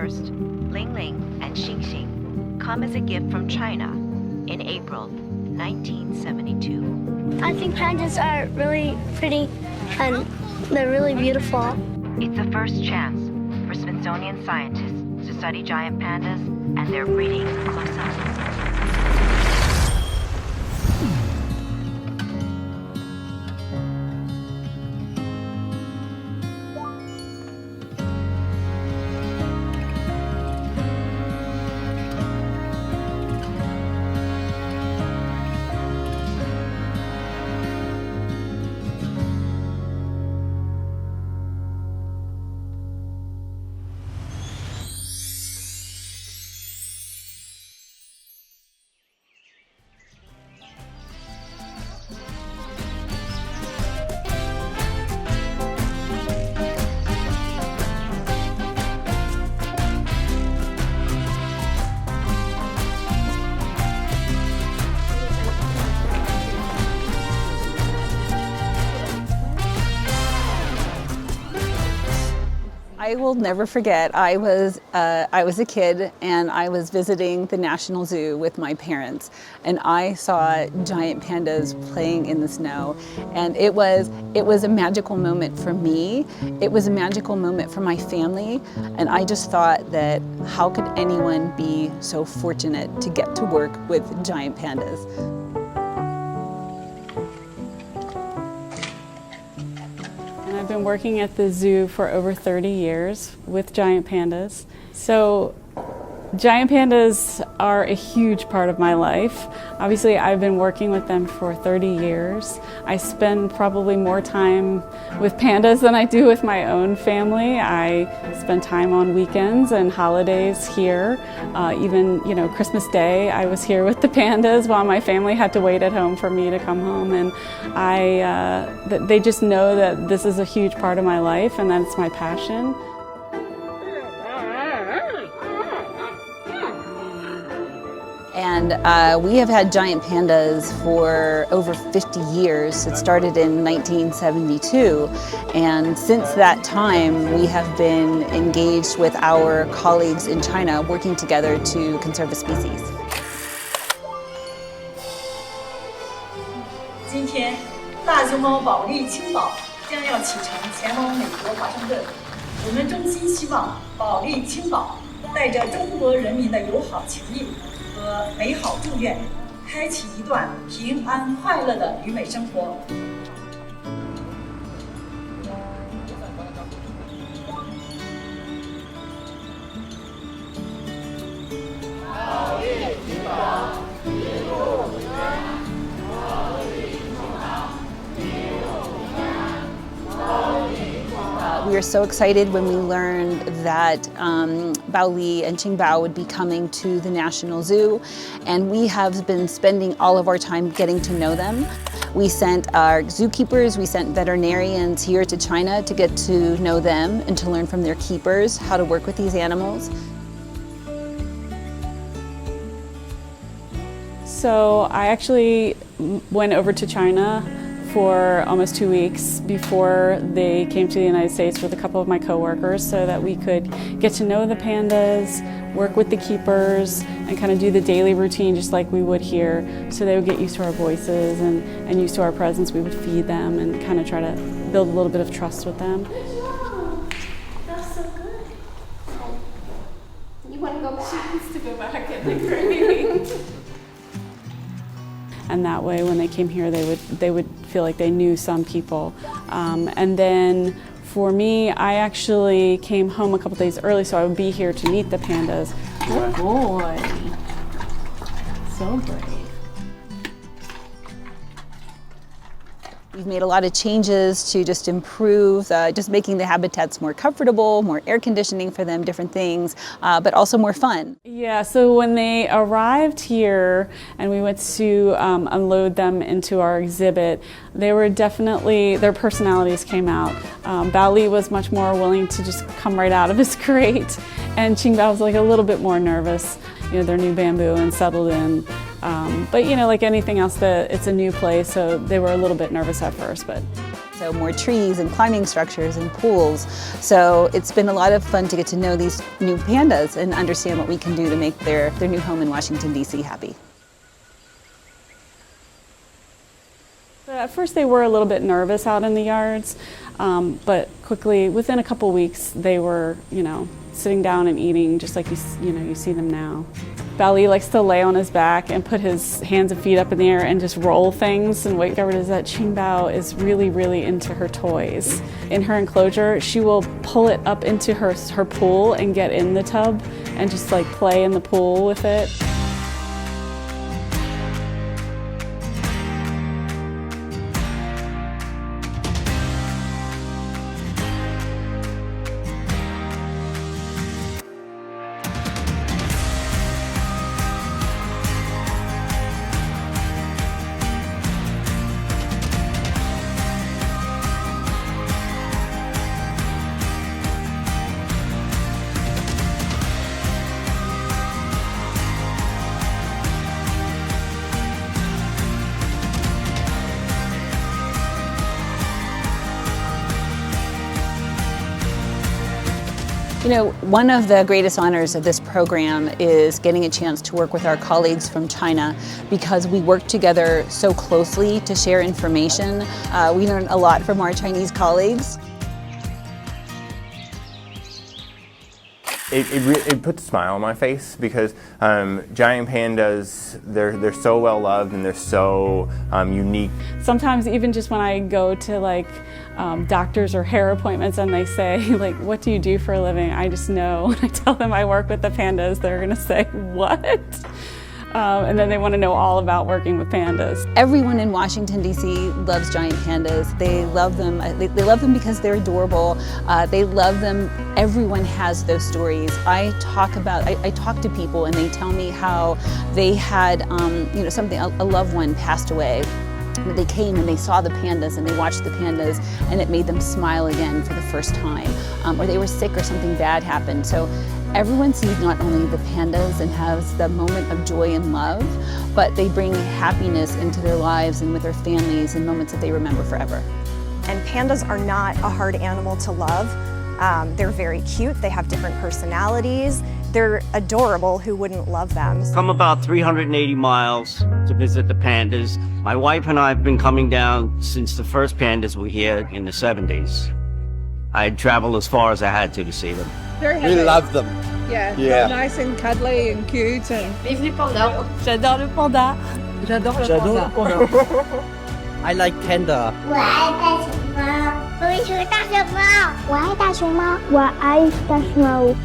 first, Ling Ling and Xing Xing come as a gift from China in April 1972. I think pandas are really pretty and they're really beautiful. It's the first chance for Smithsonian scientists to study giant pandas and their breeding close up. I will never forget, I was a kid and I was visiting the National Zoo with my parents, and I saw giant pandas playing in the snow, and it was a magical moment for me. It was a magical moment for my family, and I just thought that how could anyone be so fortunate to get to work with giant pandas? I've been working at the zoo for over 30 years with giant pandas. So giant pandas are a huge part of my life. Obviously, I've been working with them for 30 years. I spend probably more time with pandas than I do with my own family. I spend time on weekends and holidays here. Even, Christmas Day, I was here with the pandas while my family had to wait at home for me to come home. And they just know that this is a huge part of my life and that's my passion. And we have had giant pandas for over 50 years. It started in 1972, and since that time we have been engaged with our colleagues in China, working together to conserve the species. 今天，大熊猫保利青岛将要启程前往美国华盛顿。我们衷心希望保利青岛带着中国人民的友好情谊和美好祝愿，开启一段平安快乐的旅美生活。保利青岛，一路平安。保利青岛，一路平安。保利青岛。We were so excited when we learned that Bao Li and Qing Bao would be coming to the National Zoo, and we have been spending all of our time getting to know them. We sent our zookeepers, we sent veterinarians here to China to get to know them and to learn from their keepers how to work with these animals. So I actually went over to China for almost 2 weeks before they came to the United States with a couple of my coworkers so that we could get to know the pandas, work with the keepers, and kind of do the daily routine just like we would here. So they would get used to our voices and used to our presence. We would feed them and kind of try to build a little bit of trust with them. That's so good. You want to go back? She wants to go back and like crazy. And that way, when they came here, they would feel like they knew some people. And then for me, I actually came home a couple days early, so I would be here to meet the pandas. Good boy. So brave. We've made a lot of changes to just improve, just making the habitats more comfortable, more air conditioning for them, different things, but also more fun. Yeah, so when they arrived here and we went to unload them into our exhibit, they were definitely, their personalities came out. Bao Li was much more willing to just come right out of his crate, and Qing Bao was like a little bit more nervous. They're new bamboo and settled in. But like anything else, it's a new place, so they were a little bit nervous at first. But So more trees and climbing structures and pools. So it's been a lot of fun to get to know these new pandas and understand what we can do to make their new home in Washington, D.C. happy. At first they were a little bit nervous out in the yards, but quickly, within a couple weeks, they were, sitting down and eating just like you see them now. Bali likes to lay on his back and put his hands and feet up in the air and just roll things. And what we discovered is that Qing is really, really into her toys. In her enclosure, she will pull it up into her pool and get in the tub and just like play in the pool with it. One of the greatest honors of this program is getting a chance to work with our colleagues from China because we work together so closely to share information. We learn a lot from our Chinese colleagues. It puts a smile on my face because giant pandas, they're so well loved and they're so unique. Sometimes even just when I go to doctors or hair appointments and they say what do you do for a living, I just know when I tell them I work with the pandas, they're gonna say what? And then they want to know all about working with pandas. Everyone in Washington, D.C. loves giant pandas. They love them. They love them because they're adorable. They love them. Everyone has those stories. I talk to people and they tell me how they had, a loved one passed away. They came and they saw the pandas and they watched the pandas and it made them smile again for the first time. Or they were sick or something bad happened. So everyone sees not only the pandas and has the moment of joy and love, but they bring happiness into their lives and with their families and moments that they remember forever. And pandas are not a hard animal to love. They're very cute, they have different personalities. They're adorable, who wouldn't love them? Come about 380 miles to visit the pandas. My wife and I have been coming down since the first pandas were here in the 70s. I'd travel as far as I had to see them. We love them. Yeah, Yeah. they're nice and cuddly and cute. And... Vive les pandas. J'adore le panda. J'adore le panda. I like panda. 我爱大熊猫。我也是大熊猫。我爱大熊猫。我爱大熊猫。